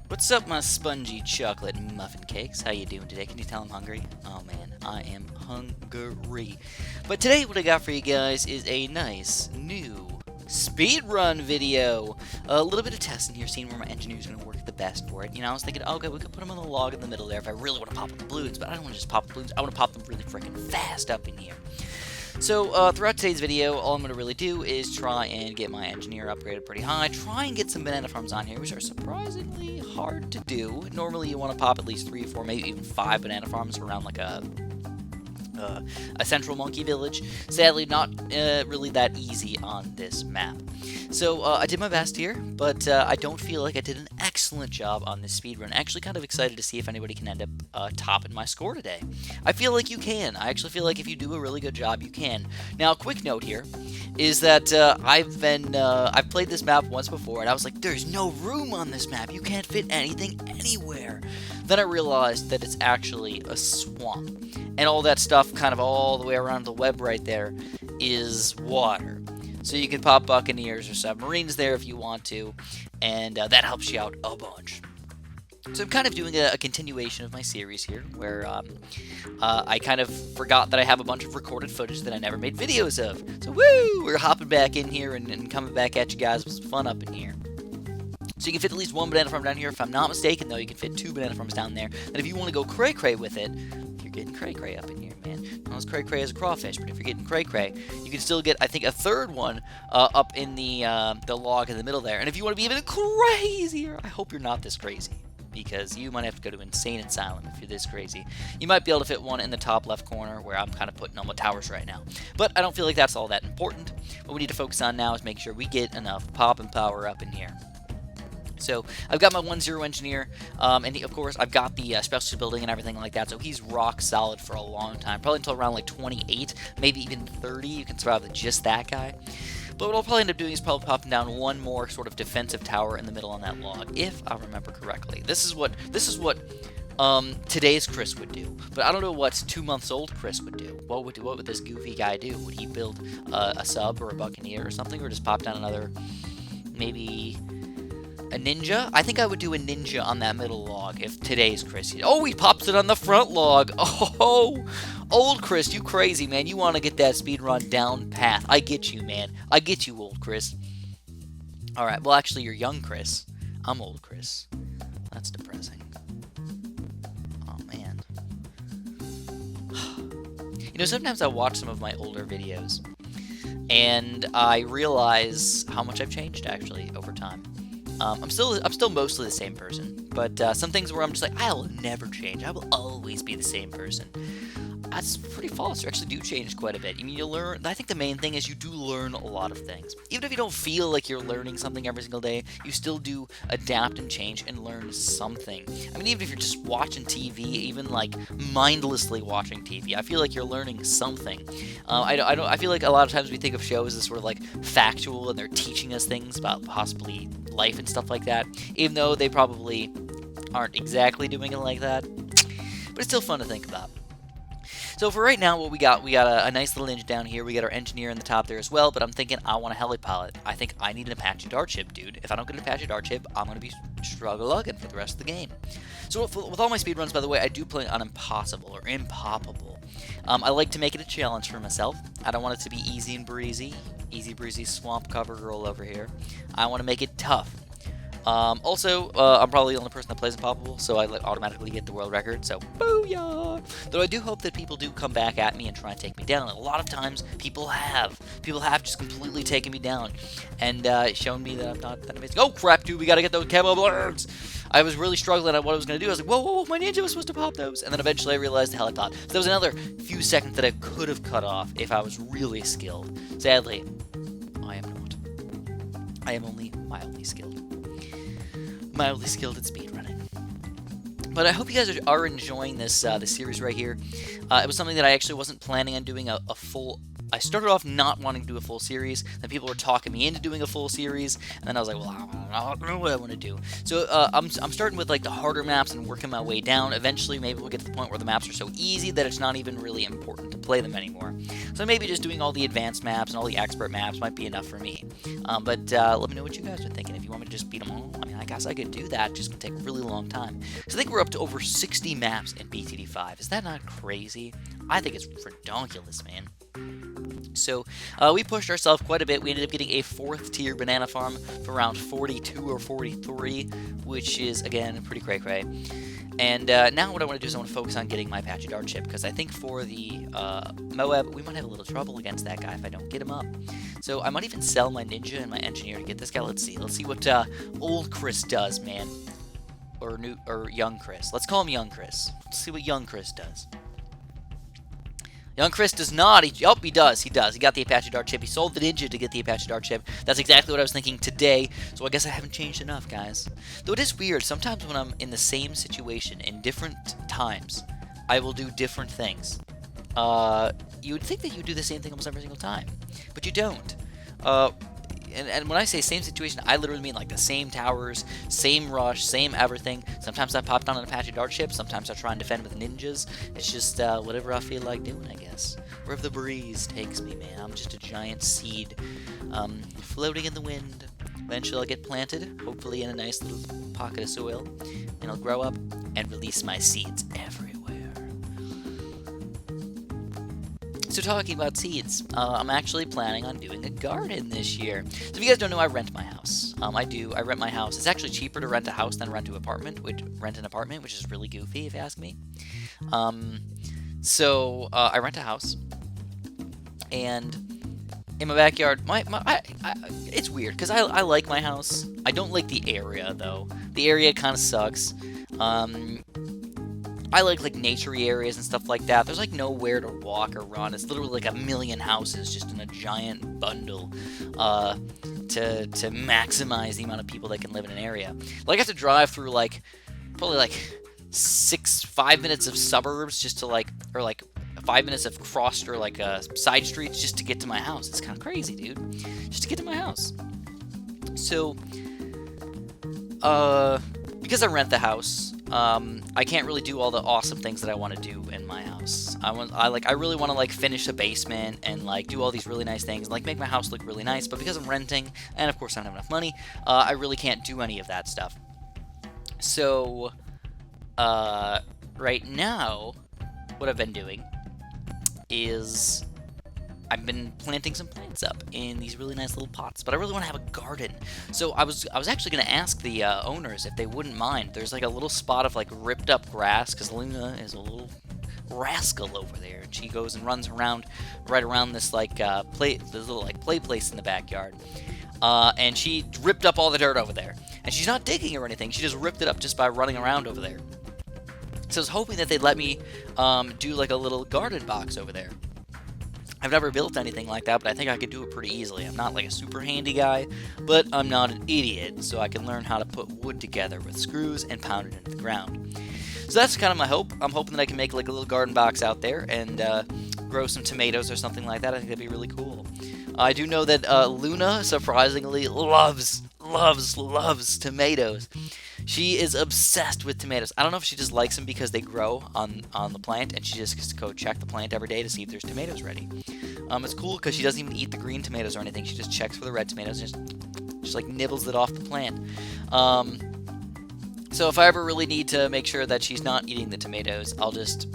What's up, my spongy chocolate muffin cakes? How you doing today? Can you tell I'm hungry? Oh man, I am hungry. But today what I got for you guys is a nice new speedrun video. A little bit of testing here, seeing where my engineer's going to work the best for it. You know, I was thinking, okay, we could put them on the log in the middle there if I really want to pop up the balloons, but I don't want to just pop the balloons. I want to pop them really freaking fast up in here. So, throughout today's video, all I'm going to really do is try and get my engineer upgraded pretty high, try and get some banana farms on here, which are surprisingly hard to do. Normally, you want to pop at least 3 or 4, maybe even 5 banana farms around like a central monkey village. Sadly, not really that easy on this map. So I did my best here, but I don't feel like I did an excellent job on this speedrun. Actually, kind of excited to see if anybody can end up topping my score today. I feel like you can. I actually feel like if you do a really good job, you can. Now, a quick note here is that I've played this map once before, and I was like, there's no room on this map. You can't fit anything anywhere. Then I realized that it's actually a swamp, and all that stuff kind of all the way around the web right there is water. So you can pop buccaneers or submarines there if you want to, and that helps you out a bunch. So I'm kind of doing a continuation of my series here, where I kind of forgot that I have a bunch of recorded footage that I never made videos of. So woo! We're hopping back in here and coming back at you guys with some fun up in here. So you can fit at least 1 banana farm down here. If I'm not mistaken, though, you can fit 2 banana farms down there. And if you want to go cray-cray with it, you're getting cray-cray up in here, man. Not as cray-cray as a crawfish, but if you're getting cray-cray, you can still get, I think, a 3rd one up in the log in the middle there. And if you want to be even crazier, I hope you're not this crazy, because you might have to go to insane asylum if you're this crazy. You might be able to fit one in the top left corner where I'm kind of putting on my towers right now. But I don't feel like that's all that important. What we need to focus on now is make sure we get enough pop and power up in here. So I've got my 1-0 engineer, and of course I've got the specialty building and everything like that, so he's rock solid for a long time, probably until around like 28, maybe even 30, you can survive with just that guy. But what I'll probably end up doing is probably popping down one more sort of defensive tower in the middle on that log, if I remember correctly. This is what today's Chris would do, but I don't know what 2 months old Chris would do. What would this goofy guy do? Would he build a sub or a buccaneer or something, or just pop down another, maybe a ninja? I think I would do a ninja on that middle log if today's Chris. Oh, he pops it on the front log. Oh, old Chris, you crazy, man. You want to get that speedrun down path. I get you, man. I get you, old Chris. Alright, well, actually, you're young Chris. I'm old Chris. That's depressing. Oh, man. You know, sometimes I watch some of my older videos, and I realize how much I've changed, actually, over time. I'm still mostly the same person, but some things where I'm just like, I'll never change. I will always be the same person. That's pretty false. You actually do change quite a bit. I mean, you learn. I think the main thing is you do learn a lot of things. Even if you don't feel like you're learning something every single day, you still do adapt and change and learn something. I mean, even if you're just watching TV, even like mindlessly watching TV, I feel like you're learning something. I feel like a lot of times we think of shows as sort of like factual and they're teaching us things about possibly life and stuff like that, even though they probably aren't exactly doing it like that. But it's still fun to think about. So for right now, what we got a nice little ninja down here. We got our engineer in the top there as well, but I'm thinking I want a helipilot. I think I need an Apache dart ship, dude. If I don't get an Apache dart ship, I'm going to be struggle-lugging for the rest of the game. So with all my speedruns, by the way, I do play on impossible or impoppable. I like to make it a challenge for myself. I don't want it to be easy and breezy. Easy breezy swamp cover girl over here. I want to make it tough. Also, I'm probably the only person that plays Impoppable, so I automatically get the world record, so booyah! Though I do hope that people do come back at me and try and take me down. A lot of times, people have just completely taken me down, and shown me that I'm not that amazing. Oh crap, dude, we gotta get those camo blurs! I was really struggling at what I was gonna do. I was like, whoa, whoa, whoa, my ninja was supposed to pop those! And then eventually I realized the helipod. So there was another few seconds that I could have cut off if I was really skilled. Sadly, I am not. I am only mildly skilled. Mildly skilled at speedrunning. But I hope you guys are enjoying this series right here. It was something that I actually wasn't planning on doing a full I started off not wanting to do a full series, then people were talking me into doing a full series, and then I was like, well, I don't know what I want to do. So I'm starting with like the harder maps and working my way down. Eventually, maybe we'll get to the point where the maps are so easy that it's not even really important to play them anymore. So maybe just doing all the advanced maps and all the expert maps might be enough for me. But let me know what you guys are thinking. If you want me to just beat them all, I mean, I guess I could do that. It's just gonna take a really long time. So I think we're up to over 60 maps in BTD5. Is that not crazy? I think it's ridiculous, man. So we pushed ourselves quite a bit. We ended up getting a 4th tier banana farm for around 42 or 43, which is, again, pretty cray-cray. And now what I want to do is I want to focus on getting my Apache Dart chip, because I think for the Moab, we might have a little trouble against that guy if I don't get him up. So I might even sell my Ninja and my Engineer to get this guy. Let's see what old Chris does, man. Or young Chris. Let's call him young Chris. Let's see what young Chris does. Young Chris does not. He does. He does. He got the Apache Dart chip. He sold the Ninja to get the Apache Dart chip. That's exactly what I was thinking today, so I guess I haven't changed enough, guys. Though it is weird. Sometimes when I'm in the same situation in different times, I will do different things. You would think that you do the same thing almost every single time, but you don't. And when I say same situation, I literally mean like the same towers, same rush, same everything. Sometimes I pop down an Apache Dart ship, sometimes I try and defend with ninjas. It's just whatever I feel like doing, I guess. Wherever the breeze takes me, man. I'm just a giant seed floating in the wind. Eventually I'll get planted, hopefully in a nice little pocket of soil, and I'll grow up and release my seeds everywhere. So talking about seeds, I'm actually planning on doing a garden this year. So if you guys don't know, I rent my house. I rent my house. It's actually cheaper to rent a house than rent an apartment, which is really goofy if you ask me. So I rent a house, and in my backyard, it's weird because I like my house. I don't like the area though. The area kind of sucks. I like nature-y areas and stuff like that. There's nowhere to walk or run. It's literally like a million houses just in a giant bundle to maximize the amount of people that can live in an area. I have to drive through probably 5 minutes of suburbs just to or 5 minutes of crossed or side streets just to get to my house. It's kind of crazy, dude. Just to get to my house. So because I rent the house, I can't really do all the awesome things that I want to do in my house. I really want to finish the basement and do all these really nice things and make my house look really nice. But because I'm renting and of course I don't have enough money, I really can't do any of that stuff. So right now, what I've been doing is I've been planting some plants up in these really nice little pots, but I really want to have a garden. So I was actually going to ask the owners if they wouldn't mind. There's a little spot of ripped up grass, because Luna is a little rascal over there, and she goes and runs around right around this little play place in the backyard. And she ripped up all the dirt over there, and she's not digging or anything. She just ripped it up just by running around over there. So I was hoping that they'd let me do a little garden box over there. I've never built anything like that, but I think I could do it pretty easily. I'm not a super handy guy, but I'm not an idiot, so I can learn how to put wood together with screws and pound it into the ground. So that's kind of my hope. I'm hoping that I can make a little garden box out there and grow some tomatoes or something like that. I think that'd be really cool. I do know that Luna, surprisingly, loves tomatoes. She is obsessed with tomatoes. I don't know if she just likes them because they grow on the plant, and she just gets to go check the plant every day to see if there's tomatoes ready. It's cool because she doesn't even eat the green tomatoes or anything. She just checks for the red tomatoes and just nibbles it off the plant. So if I ever really need to make sure that she's not eating the tomatoes, I'll just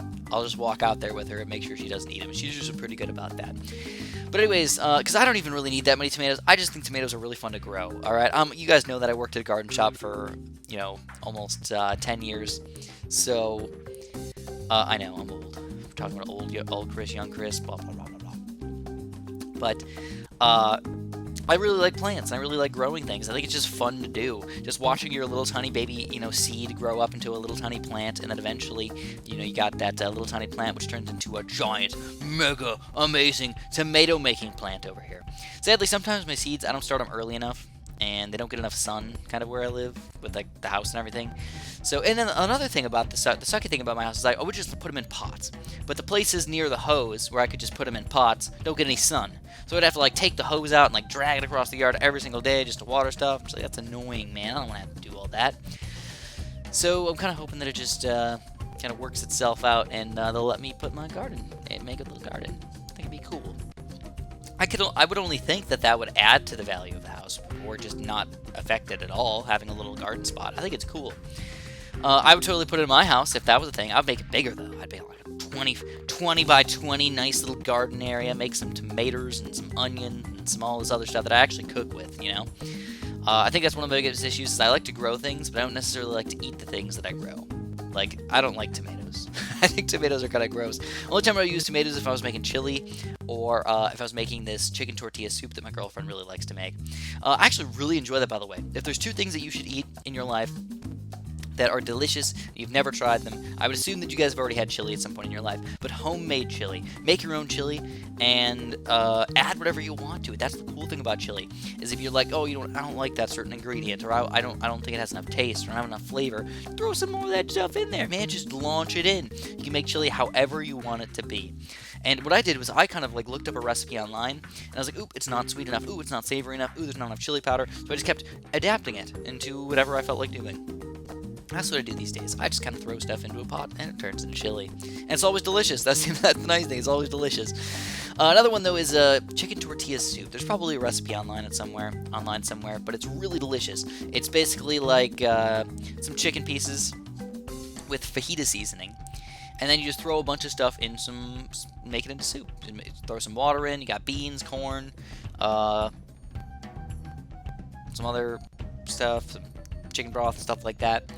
walk out there with her and make sure she doesn't eat them. She's usually pretty good about that. But anyways, because I don't even really need that many tomatoes, I just think tomatoes are really fun to grow. All right, you guys know that I worked at a garden shop for almost 10 years, so I know I'm old. We're talking about old Chris, young Chris, blah blah blah blah blah. But I really like plants. And I really like growing things. I think it's just fun to do. Just watching your little tiny baby, seed grow up into a little tiny plant, and then eventually, you got that little tiny plant which turns into a giant, mega, amazing tomato-making plant over here. Sadly, sometimes my seeds, I don't start them early enough, and they don't get enough sun, kind of where I live, with the house and everything. So, and then another thing about the sucky thing about my house is I would just put them in pots. But the places near the hose where I could just put them in pots don't get any sun. So I'd have to like take the hose out and like drag it across the yard every single day just to water stuff. So that's annoying, man. I don't want to have to do all that. So I'm kind of hoping that it just kind of works itself out and they'll let me put my garden and make a little garden. I think it'd be cool. I would only think that that would add to the value of the house or just not affect it at all, having a little garden spot. I think it's cool. I would totally put it in my house if that was a thing. I would make it bigger, though. I'd make like a 20 by 20 nice little garden area, make some tomatoes and some onion and some all this other stuff that I actually cook with, you know? I think that's one of the biggest issues is I like to grow things, but I don't necessarily like to eat the things that I grow. Like, I don't like tomatoes. I think tomatoes are kind of gross. Only time I use tomatoes is if I was making chili or if I was making this chicken tortilla soup that my girlfriend really likes to make. I actually really enjoy that, by the way. If there's two things that you should eat in your life that are delicious, you've never tried them, I would assume that you guys have already had chili at some point in your life, but homemade chili. Make your own chili and add whatever you want to it. That's the cool thing about chili, is if you're like, oh, I don't like that certain ingredient, or I don't think it has enough taste, or I don't have enough flavor, throw some more of that stuff in there, man. Just launch it in. You can make chili however you want it to be. And what I did was I kind of like looked up a recipe online, and I was like, oop, it's not sweet enough, ooh, it's not savory enough, ooh, there's not enough chili powder, so I just kept adapting it into whatever I felt like doing. That's what I do these days. I just kind of throw stuff into a pot, and it turns into chili. And it's always delicious. That's the nice thing. It's always delicious. Another one, though, is chicken tortilla soup. There's probably a recipe online somewhere, but it's really delicious. It's basically like some chicken pieces with fajita seasoning. And then you just throw a bunch of stuff in make it into soup. Throw some water in. You got beans, corn, some other stuff, some chicken broth, stuff like that.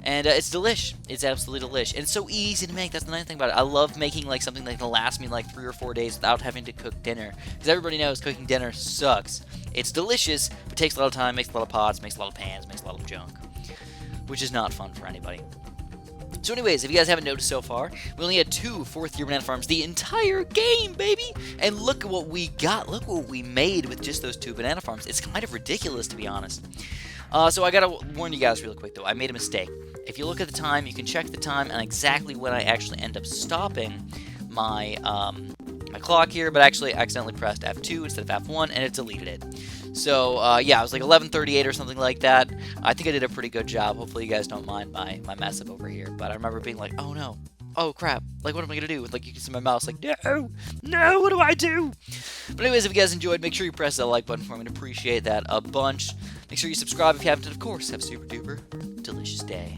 And it's delish. It's absolutely delish. And it's so easy to make. That's the nice thing about it. I love making like something that can last me like 3 or 4 days without having to cook dinner. Because everybody knows cooking dinner sucks. It's delicious, but takes a lot of time, makes a lot of pots, makes a lot of pans, makes a lot of junk. Which is not fun for anybody. So anyways, if you guys haven't noticed so far, we only had 2 fourth-year banana farms the entire game, baby! And look at what we got. Look what we made with just those 2 banana farms. It's kind of ridiculous, to be honest. So I gotta warn you guys real quick, though. I made a mistake. If you look at the time, you can check the time and exactly when I actually end up stopping my my clock here, but actually I accidentally pressed F2 instead of F1, and it deleted it. So, yeah, it was like 11:38 or something like that. I think I did a pretty good job. Hopefully you guys don't mind my mess up over here. But I remember being like, oh no. Oh crap, like what am I gonna do? Like you can see my mouse like, no, what do I do? But anyways, if you guys enjoyed, make sure you press that like button for me. I'd appreciate that a bunch. Make sure you subscribe if you haven't, and of course, have a super duper delicious day.